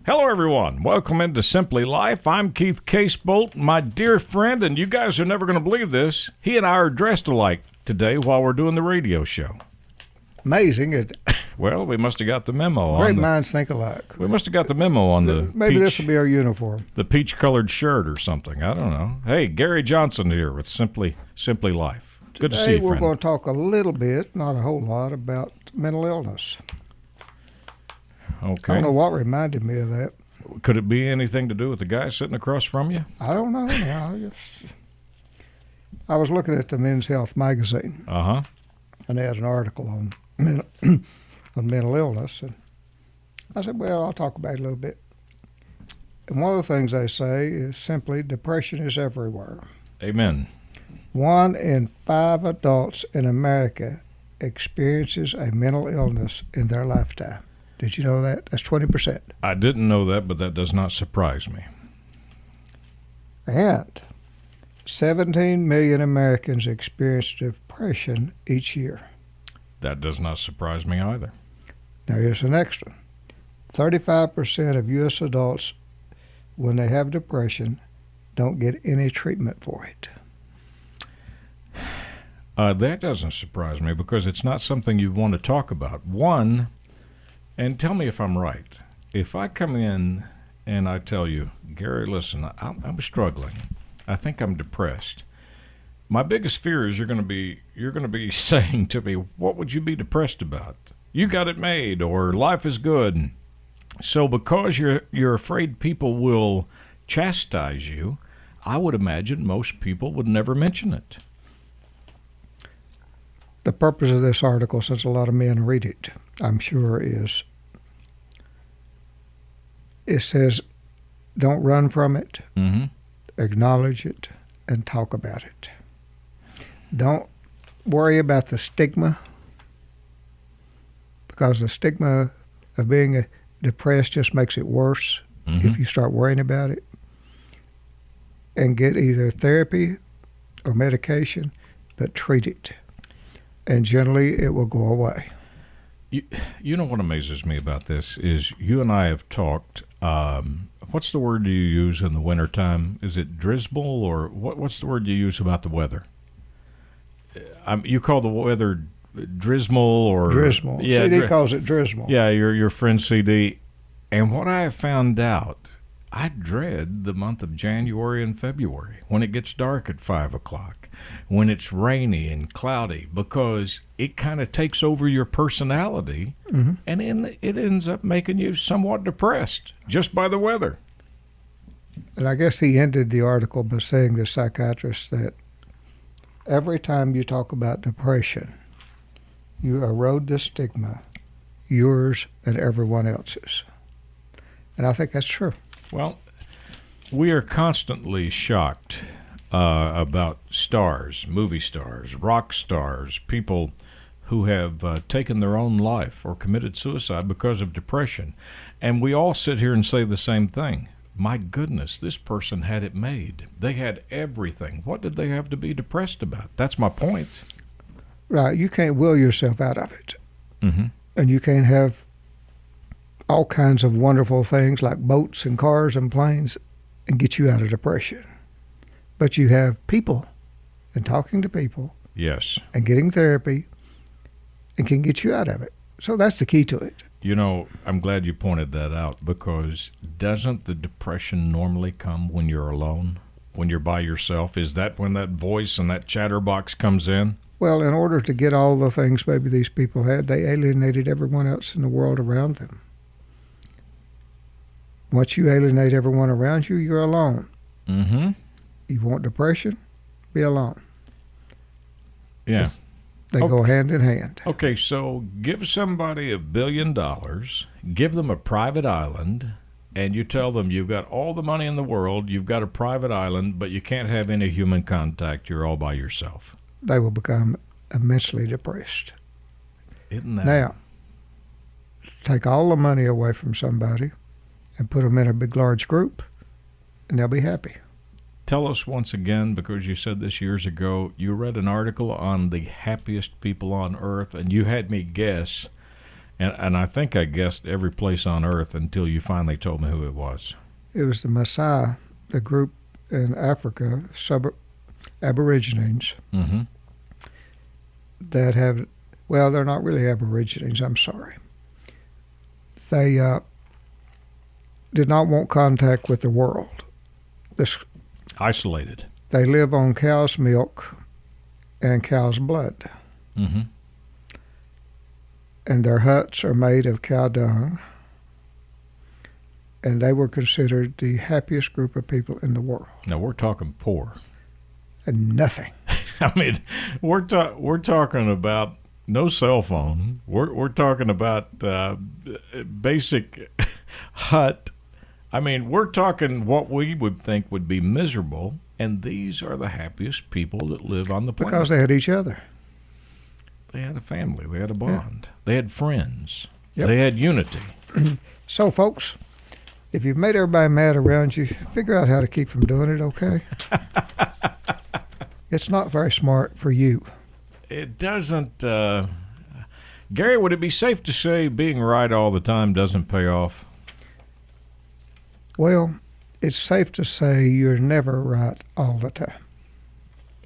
Hello, everyone. Welcome into Simply Life. I'm Keith Casebolt, my dear friend, and you guys are never going to believe this. He and I are dressed alike today while we're doing the radio show. Amazing. Well, we must have got the memo. Great minds think alike. We must have got the memo on the Maybe this will be our uniform. The peach-colored shirt or something. I don't know. Hey, Gary Johnson here with Simply Life. Good to see you, Today friend. we're going to talk a little bit, not a whole lot, about mental illness. Okay. I don't know what reminded me of that. Could it be anything to do with the guy sitting across from you? I don't know. I was looking at the Men's Health magazine, Uh-huh. and they had an article on mental illness, and I said, well, I'll talk about it a little bit. And one of the things they say is simply depression is everywhere. Amen. 1 in 5 adults in America experiences a mental illness in their lifetime. Did you know that? That's 20%. I didn't know that, but that does not surprise me. And 17 million Americans experience depression each year. That does not surprise me either. Now here's the next one. 35% of U.S. adults, when they have depression, don't get any treatment for it. That doesn't surprise me because it's not something you want to talk about. One, and tell me if I'm right. If I come in and I tell you, Gary, listen, I'm struggling. I think I'm depressed. My biggest fear is you're going to be saying to me, what would you be depressed about? You got it made, or life is good. So because you're afraid people will chastise you, I would imagine most people would never mention it. The purpose of this article, since a lot of men read it, I'm sure is, it says, don't run from it, acknowledge it, and talk about it. Don't worry about the stigma, because the stigma of being depressed just makes it worse if you start worrying about it. And get either therapy or medication, but treat it. And generally, it will go away. You know what amazes me about this is you and I have talked. What's the word you use in the wintertime? Is it drizzle, or what's the word you use about the weather? You call the weather drizzle or drizzle. Yeah, CD calls it drizzle. Yeah, your friend CD. And what I have found out, I dread the month of January and February when it gets dark at 5 o'clock, when it's rainy and cloudy, because it kind of takes over your personality, and it ends up making you somewhat depressed just by the weather. And I guess he ended the article by saying, the psychiatrist, that every time you talk about depression, you erode the stigma, yours and everyone else's. And I think that's true. Well, we are constantly shocked about stars, movie stars, rock stars, people who have taken their own life or committed suicide because of depression. And we all sit here and say the same thing. My goodness, this person had it made. They had everything. What did they have to be depressed about? That's my point. Right. You can't will yourself out of it. Mm-hmm. And you can't have all kinds of wonderful things like boats and cars and planes and get you out of depression. But you have people and talking to people. Yes. And getting therapy and can get you out of it. So that's the key to it. You know, I'm glad you pointed that out, because doesn't the depression normally come when you're alone, when you're by yourself? Is that when that voice and that chatterbox comes in? Well, in order to get all the things maybe these people had, they alienated everyone else in the world around them. Once you alienate everyone around you, you're alone. Mm-hmm. You want depression? Be alone. Yeah. They go hand in hand. Okay, so give somebody $1 billion, give them a private island, and you tell them you've got all the money in the world, you've got a private island, but you can't have any human contact. You're all by yourself. They will become immensely depressed. Isn't that? Now, take all the money away from somebody and put them in a big, large group, and they'll be happy. Tell us once again, because you said this years ago, you read an article on the happiest people on earth, and you had me guess, And I think I guessed every place on earth until you finally told me who it was. It was the Maasai, the group in Africa, Aborigines, Mm-hmm. that have, well, they're not really Aborigines, I'm sorry. They did not want contact with the world. Isolated. They live on cow's milk and cow's blood. Mm-hmm. And their huts are made of cow dung. And they were considered the happiest group of people in the world. Now, we're talking poor. And nothing. I mean, we're talking about no cell phone. We're talking about basic hut. I mean, we're talking what we would think would be miserable, and these are the happiest people that live on the planet. Because they had each other. They had a family. They had a bond. Yeah. They had friends. Yep. They had unity. So, folks, if you've made everybody mad around you, figure out how to keep from doing it, okay? It's not very smart for you. It doesn't. Gary, would it be safe to say being right all the time doesn't pay off? Well, it's safe to say you're never right all the time.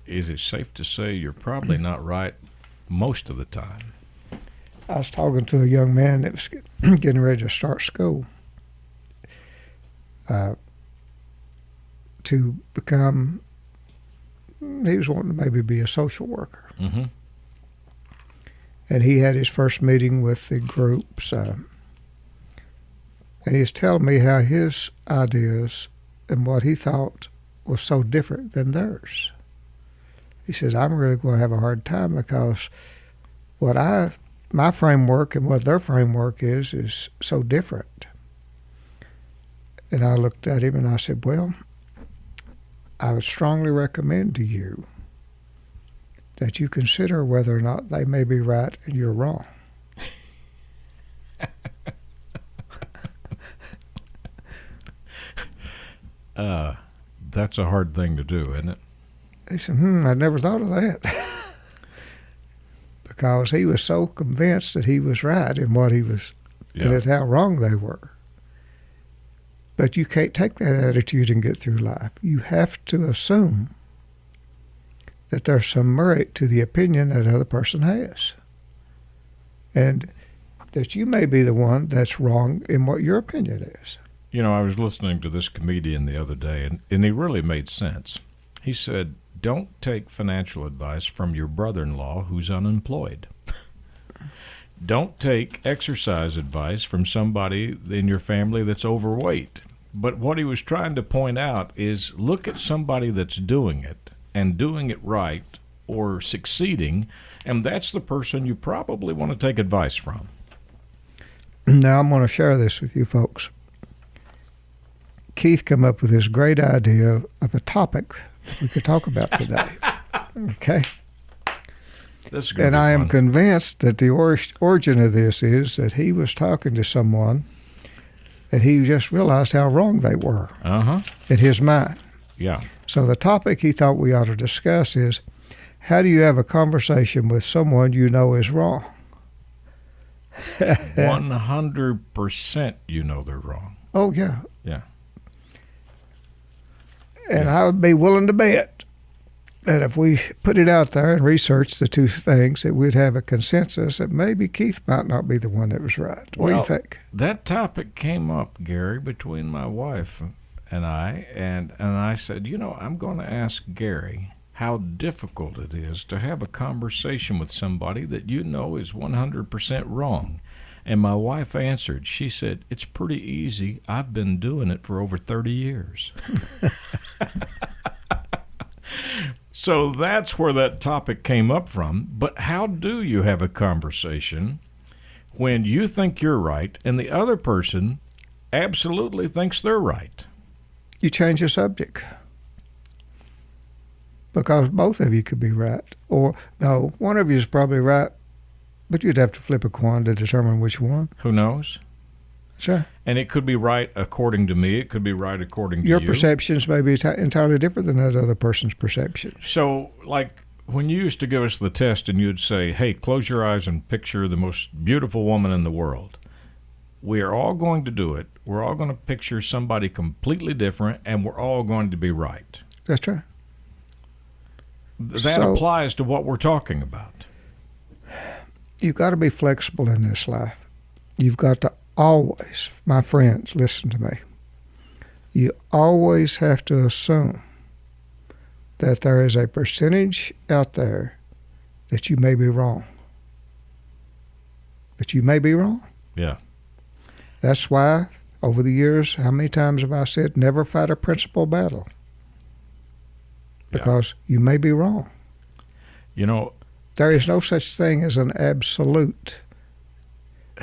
Is it safe to say you're probably not right most of the time? I was talking to a young man that was getting ready to start school to become, he was wanting to maybe be a social worker. Mm-hmm. And he had his first meeting with the groups, and he was telling me how his ideas and what he thought was so different than theirs. He says, I'm really going to have a hard time because my framework and what their framework is so different. And I looked at him and I said, well, I would strongly recommend to you that you consider whether or not they may be right and you're wrong. That's a hard thing to do, isn't it? He said, I never thought of that. Because he was so convinced that he was right in what he was, Yeah. and at how wrong they were. But you can't take that attitude and get through life. You have to assume that there's some merit to the opinion that other person has. And that you may be the one that's wrong in what your opinion is. You know, I was listening to this comedian the other day, and he really made sense. He said, don't take financial advice from your brother-in-law who's unemployed. Don't take exercise advice from somebody in your family that's overweight. But what he was trying to point out is look at somebody that's doing it and doing it right or succeeding, and that's the person you probably want to take advice from. Now, I'm going to share this with you folks. Keith came up with this great idea of a topic we could talk about today. Okay? This is gonna And be I am fun. convinced that the origin of this is that he was talking to someone and he just realized how wrong they were Uh-huh. in his mind. Yeah. So the topic he thought we ought to discuss is, how do you have a conversation with someone you know is wrong? 100% you know they're wrong. Oh, yeah. Yeah. And Yeah. I would be willing to bet that if we put it out there and researched the two things, that we'd have a consensus that maybe Keith might not be the one that was right. What do you think? That topic came up, Gary, between my wife and I, and I said, you know, I'm going to ask Gary how difficult it is to have a conversation with somebody that you know is 100% wrong. And my wife answered, she said, it's pretty easy. I've been doing it for over 30 years. So that's where that topic came up from. But how do you have a conversation when you think you're right and the other person absolutely thinks they're right? You change the subject. Because both of you could be right. Or, no, one of you is probably right, but you'd have to flip a coin to determine which one. Who knows? Sure. And it could be right according to me. It could be right according to Your you. perceptions may be entirely different than that other person's perceptions. So, like, when you used to give us the test and you'd say, hey, close your eyes and picture the most beautiful woman in the world. We are all going to do it. We're all going to picture somebody completely different, and we're all going to be right. That's right. That applies to what we're talking about. You've got to be flexible in this life. You've got to always, my friends, listen to me. You always have to assume that there is a percentage out there that you may be wrong. That you may be wrong. Yeah. That's why, over the years, how many times have I said, never fight a principal battle? Because you may be wrong. You know, there is no such thing as an absolute.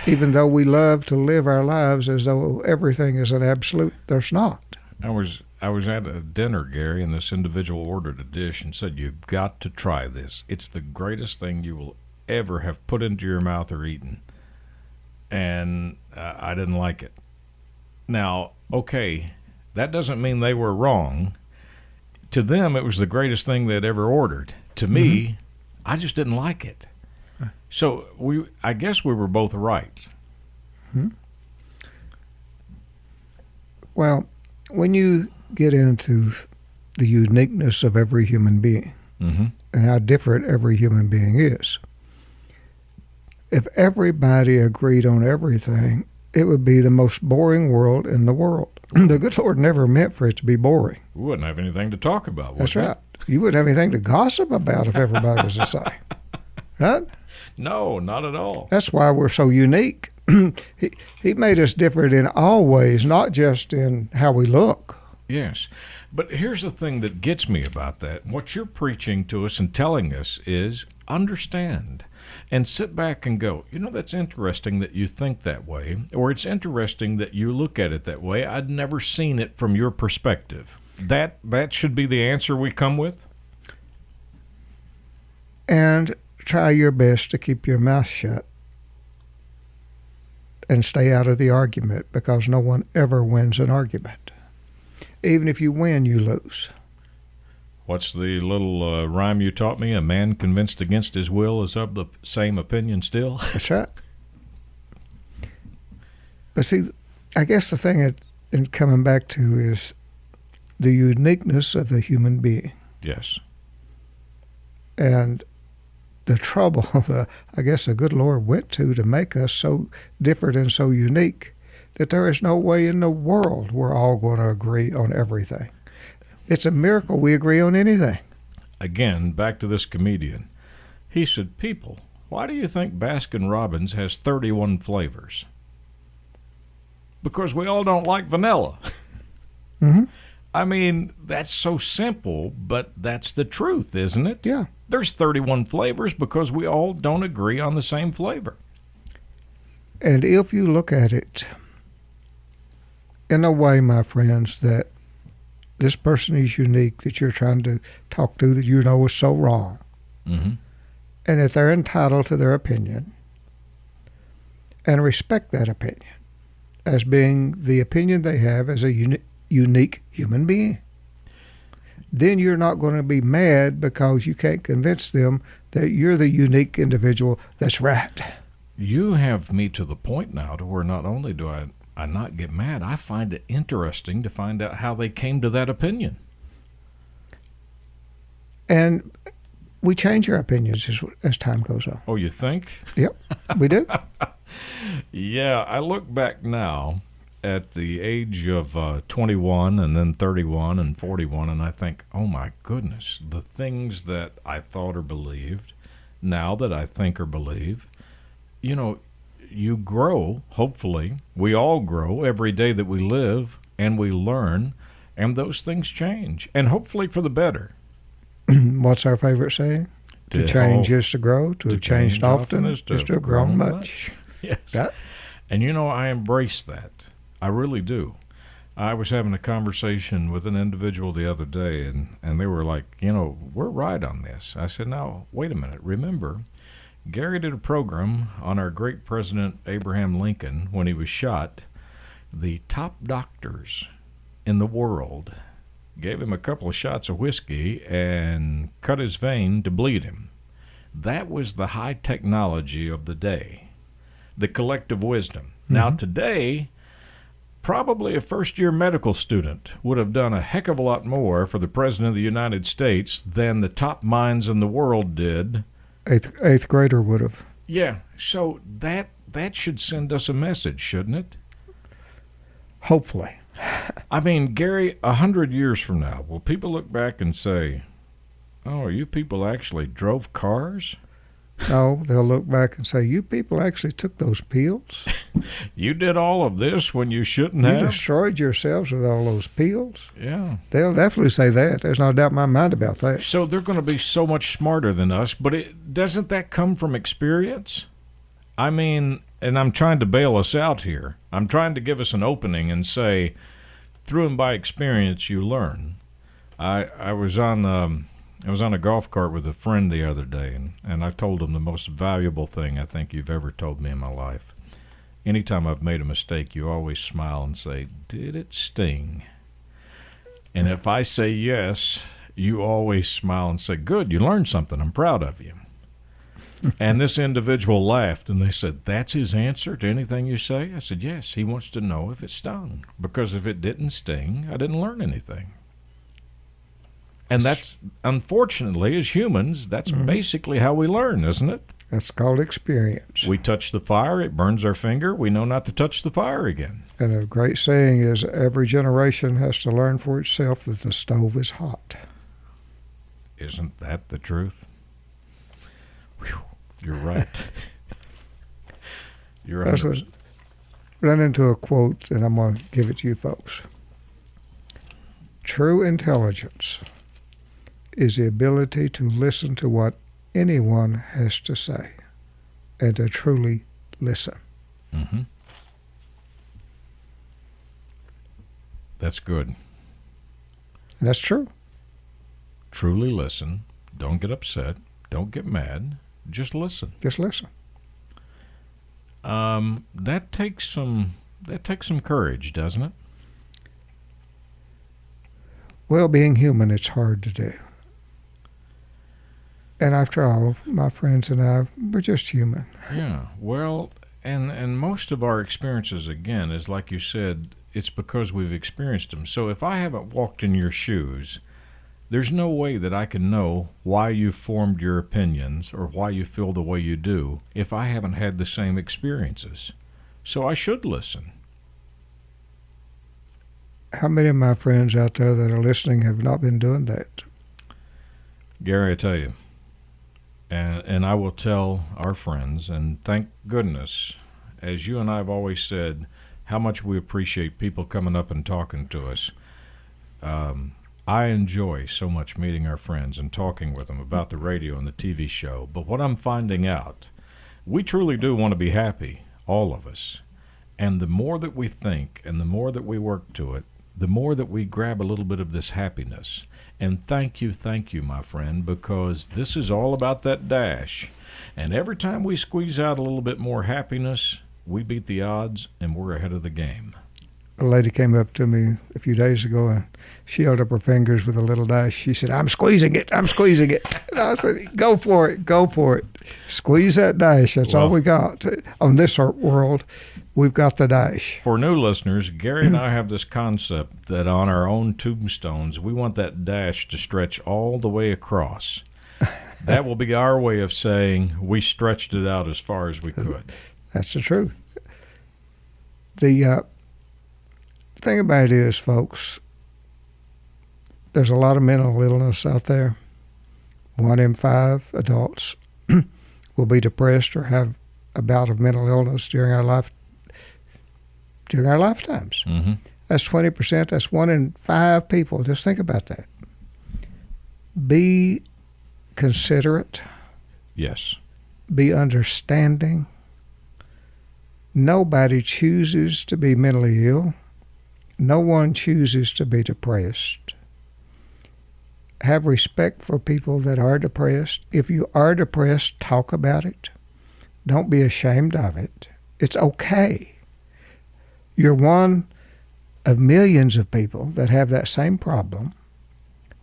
Even though we love to live our lives as though everything is an absolute, there's not. I was at a dinner, Gary, and this individual ordered a dish and said, you've got to try this. It's the greatest thing you will ever have put into your mouth or eaten. And I didn't like it. Now, okay, that doesn't mean they were wrong. To them, it was the greatest thing they'd ever ordered. To me, I just didn't like it. So I guess we were both right. Mm-hmm. Well, when you get into the uniqueness of every human being and how different every human being is, if everybody agreed on everything, it would be the most boring world in the world. The good Lord never meant for it to be boring. We wouldn't have anything to talk about, would That's right. You wouldn't have anything to gossip about if everybody was the same. Right? No, not at all. That's why we're so unique. He made us different in all ways, not just in how we look. Yes. But here's the thing that gets me about that. What you're preaching to us and telling us is understand and sit back and go, you know, that's interesting that you think that way, or it's interesting that you look at it that way. I'd never seen it from your perspective. That should be the answer we come with? And try your best to keep your mouth shut and stay out of the argument, because no one ever wins an argument. Even if you win, you lose. What's the little rhyme you taught me? A man convinced against his will is of the same opinion still? That's right. But see, I guess the thing in coming back to is the uniqueness of the human being. Yes. And the trouble, I guess the good Lord went to make us so different and so unique that there is no way in the world we're all going to agree on everything. It's a miracle we agree on anything. Again, back to this comedian. He said, people, why do you think Baskin-Robbins has 31 flavors? Because we all don't like vanilla. Mm-hmm. I mean, that's so simple, but that's the truth, isn't it? Yeah. There's 31 flavors because we all don't agree on the same flavor. And if you look at it in a way, my friends, that this person is unique, that you're trying to talk to, that you know is so wrong, and that they're entitled to their opinion, and respect that opinion as being the opinion they have as a unique human being, then you're not going to be mad because you can't convince them that you're the unique individual that's right. You have me to the point now to where not only do I not get mad, I find it interesting to find out how they came to that opinion. And we change our opinions as time goes on. Oh, you think? Yep, we do. Yeah, I look back now at the age of 21 and then 31 and 41, and I think, oh my goodness, the things that I thought or believed, now that I think or believe, you know, you grow, hopefully. We all grow every day that we live, and we learn, and those things change, and hopefully for the better. What's our favorite saying? To change is to grow. To have changed often is to have grown much. Yes. That? And you know, I embrace that. I really do. I was having a conversation with an individual the other day, and they were like, you know, we're right on this. I said, now, wait a minute. Remember, Gary did a program on our great President Abraham Lincoln when he was shot. The top doctors in the world gave him a couple of shots of whiskey, and cut his vein to bleed him. That was the high technology of the day, the collective wisdom. Now, today, probably a first-year medical student would have done a heck of a lot more for the President of the United States than the top minds in the world did. Eighth grader would have. Yeah, so that should send us a message, shouldn't it? Hopefully. I mean, Gary, 100 years from now, will people look back and say, oh, you people actually drove cars? No, they'll look back and say, you people actually took those pills? You did all of this when you shouldn't You have? destroyed yourselves with all those pills? Yeah. They'll definitely say that. There's no doubt in my mind about that. So they're going to be so much smarter than us, but doesn't that come from experience? I mean, and I'm trying to bail us out here. I'm trying to give us an opening and say, through and by experience, you learn. I was on a golf cart with a friend the other day, and I told him the most valuable thing I think you've ever told me in my life. Anytime I've made a mistake, you always smile and say, did it sting? And if I say yes, you always smile and say, good, you learned something. I'm proud of you. And this individual laughed, and they said, that's his answer to anything you say? I said, yes, he wants to know if it stung. Because if it didn't sting, I didn't learn anything. And that's, unfortunately, as humans, that's basically how we learn, isn't it? That's called experience. We touch the fire, it burns our finger, we know not to touch the fire again. And a great saying is, every generation has to learn for itself that the stove is hot. Isn't that the truth? Whew, you're right. You're I ran into a quote, and I'm going to give it to you folks. True intelligence is the ability to listen to what anyone has to say and to truly listen. Mm-hmm. That's good. And that's true. Truly listen. Don't get upset. Don't get mad. Just listen. Just listen. That takes some courage, doesn't it? Well, being human, it's hard to do. And after all, my friends and I, we're just human. Yeah. Well, and most of our experiences, again, is like you said, it's because we've experienced them. So if I haven't walked in your shoes, there's no way that I can know why you formed your opinions or why you feel the way you do if I haven't had the same experiences. So I should listen. How many of my friends out there that are listening have not been doing that? Gary, I tell you, and I will tell our friends, and thank goodness, as you and I have always said, how much we appreciate people coming up and talking to us. I enjoy so much meeting our friends and talking with them about the radio and the TV show. But what I'm finding out, we truly do want to be happy, all of us. And the more that we think and the more that we work to it, the more that we grab a little bit of this happiness. And thank you, my friend, because this is all about that dash. And every time we squeeze out a little bit more happiness, we beat the odds and we're ahead of the game. A lady came up to me a few days ago and she held up her fingers with a little dash. She said, I'm squeezing it. And I said, go for it. Squeeze that dash. That's all we got. On this world, we've got the dash. For new listeners, Gary and I have this concept that on our own tombstones, we want that dash to stretch all the way across. That will be our way of saying we stretched it out as far as we could. That's the truth. The thing about it is, folks, there's a lot of mental illness out there. 1 in 5 adults will be depressed or have a bout of mental illness during our lifetimes. Mm-hmm. That's 20%. That's 1 in 5 people. Just think about that. Be considerate. Yes. Be understanding. Nobody chooses to be mentally ill. No one chooses to be depressed. Have respect for people that are depressed. If you are depressed, talk about it. Don't be ashamed of it. It's okay. You're one of millions of people that have that same problem,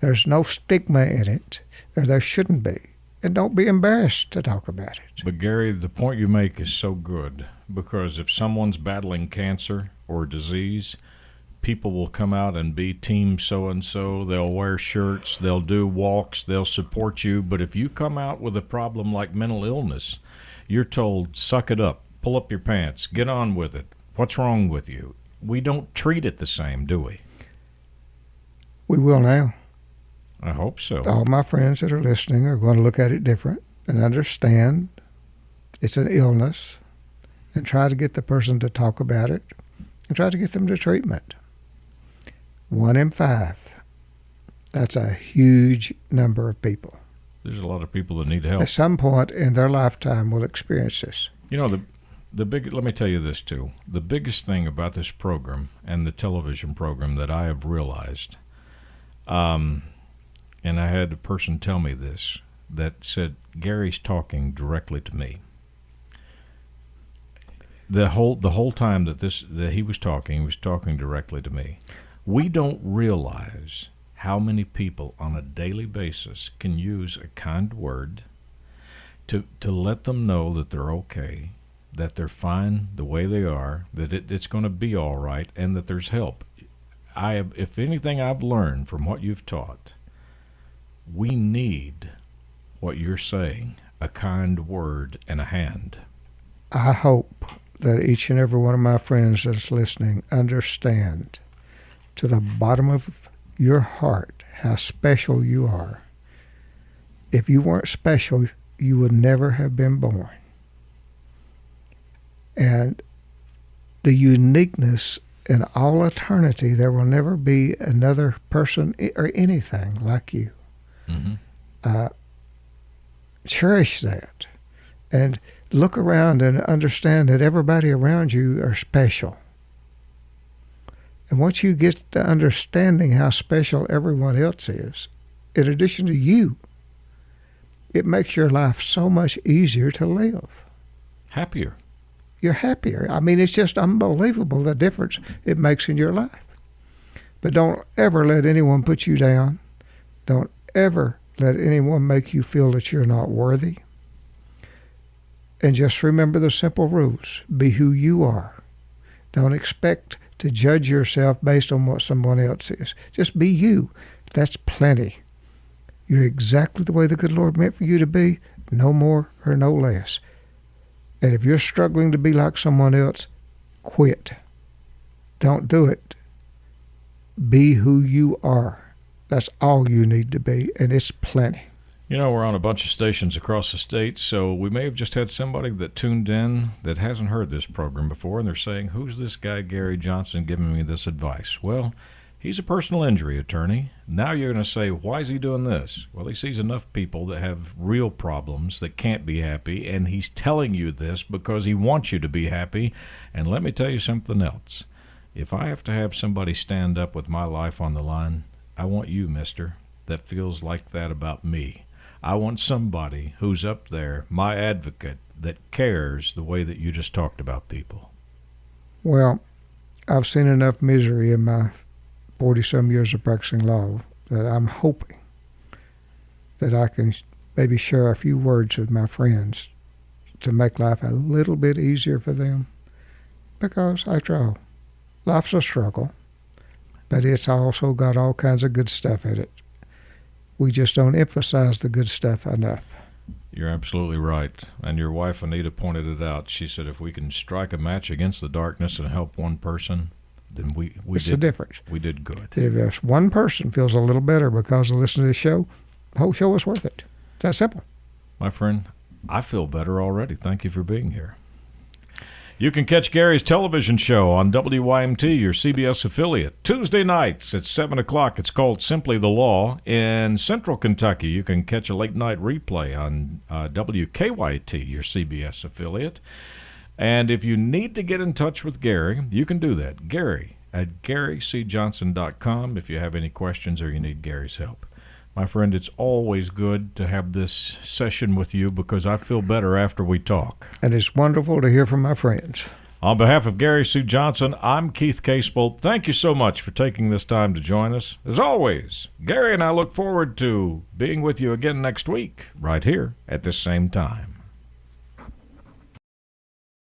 There's no stigma in it, or there shouldn't be. And don't be embarrassed to talk about it. But Gary, the point you make is so good, because if someone's battling cancer or disease, people will come out and be team so-and-so. They'll wear shirts, they'll do walks, they'll support you. But if you come out with a problem like mental illness, you're told, suck it up, pull up your pants, get on with it. What's wrong with you? We don't treat it the same, do we? We will now. I hope so. All my friends that are listening are going to look at it different and understand it's an illness and try to get the person to talk about it and try to get them to treatment. 1 in 5. That's a huge number of people. There's a lot of people that need help. At some point in their lifetime will experience this. You know, let me tell you this too. The biggest thing about this program and the television program that I have realized, and I had a person tell me this, that said, Gary's talking directly to me. The whole time that he was talking directly to me. We don't realize how many people on a daily basis can use a kind word to let them know that they're okay, that they're fine the way they are, that it's going to be all right, and that there's help. If anything I've learned from what you've taught, we need what you're saying, a kind word and a hand. I hope that each and every one of my friends that's listening understand to the bottom of your heart how special you are. If you weren't special, you would never have been born. And the uniqueness in all eternity, there will never be another person or anything like you. Mm-hmm. Cherish that and look around and understand that everybody around you are special. And once you get to understanding how special everyone else is, in addition to you, it makes your life so much easier to live. Happier. You're happier. I mean, it's just unbelievable the difference it makes in your life. But don't ever let anyone put you down. Don't ever let anyone make you feel that you're not worthy. And just remember the simple rules. Be who you are. Don't expect to judge yourself based on what someone else is. Just be you. That's plenty. You're exactly the way the good Lord meant for you to be, no more or no less. And if you're struggling to be like someone else, quit. Don't do it. Be who you are. That's all you need to be, and it's plenty. You know, we're on a bunch of stations across the state, so we may have just had somebody that tuned in that hasn't heard this program before, and they're saying, who's this guy Gary Johnson giving me this advice? Well, he's a personal injury attorney. Now you're going to say, why is he doing this? Well, he sees enough people that have real problems that can't be happy, and he's telling you this because he wants you to be happy. And let me tell you something else. If I have to have somebody stand up with my life on the line, I want you, mister, that feels like that about me. I want somebody who's up there, my advocate, that cares the way that you just talked about people. Well, I've seen enough misery in my 40-some years of practicing law that I'm hoping that I can maybe share a few words with my friends to make life a little bit easier for them. Because, after all, life's a struggle, but it's also got all kinds of good stuff in it. We just don't emphasize the good stuff enough. You're absolutely right. And your wife, Anita, pointed it out. She said if we can strike a match against the darkness and help one person, then we it's the difference. We did good. If there's one person feels a little better because of listening to this show, the whole show is worth it. It's that simple. My friend, I feel better already. Thank you for being here. You can catch Gary's television show on WYMT, your CBS affiliate, Tuesday nights at 7 o'clock. It's called Simply the Law. In Central Kentucky, you can catch a late-night replay on WKYT, your CBS affiliate. And if you need to get in touch with Gary, you can do that. Gary at GaryCJohnson.com if you have any questions or you need Gary's help. My friend, it's always good to have this session with you because I feel better after we talk. And it's wonderful to hear from my friends. On behalf of Gary Sue Johnson, I'm Keith Casebolt. Thank you so much for taking this time to join us. As always, Gary and I look forward to being with you again next week, right here at this same time.